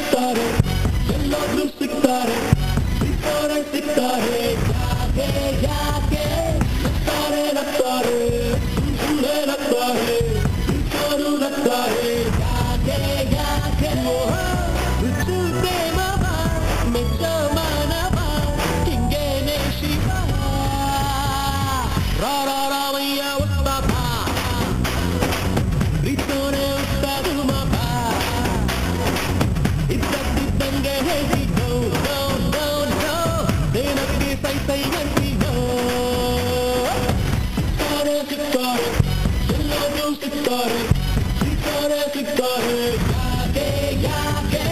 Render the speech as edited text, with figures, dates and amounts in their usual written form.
ಸಿಗ್ತಾರೆ, ಎಲ್ಲಾದ್ರೂ ಸಿಗ್ತಾರೆ, ಸಿಗ್ತಾರೆ ಸಿಗ್ತಾರೆ. ಯಾಕೆ ಯಾಕೆ ನಗ್ತಾರೆ ನಗ್ತಾರೆ, ಸುಳ್ಳೇ ನಗ್ತಾರೆ, ಸಿಕ್ಕರು ನಗ್ತಾರೆ. ಯಾಕೆ ಯಾಕೆ ಹುಚ್ಚು ಪ್ರೇಮವ ಮೆಚ್ಚ ಮಾನವ ಹಿಂಗೇನೆ ಶಿವ. ರಾಮಯ್ಯ ಉತ್ತಮ ಪ್ರೀತೋನೆ ಉತ್ತಮ ಮಗ. ಇದ್ದಕ್ಕಿದ್ದಂಗೆ ಹೇಳಿ ನೋ ನೋ ನೋ ನೋ, ದೇನಕ್ಕೆ ಸೈ ಸೈ ಅಂತೀನೋ. ಸಿಗ್ತಾರೆ ಸಿಗ್ತಾರೆ, ಎಲ್ಲರೂ ಸಿಗ್ತಾರೆ, ಸಿಗ್ತಾರೆ ಸಿಗ್ತಾರೆ. ಯಾಕೆ ಯಾಕೆ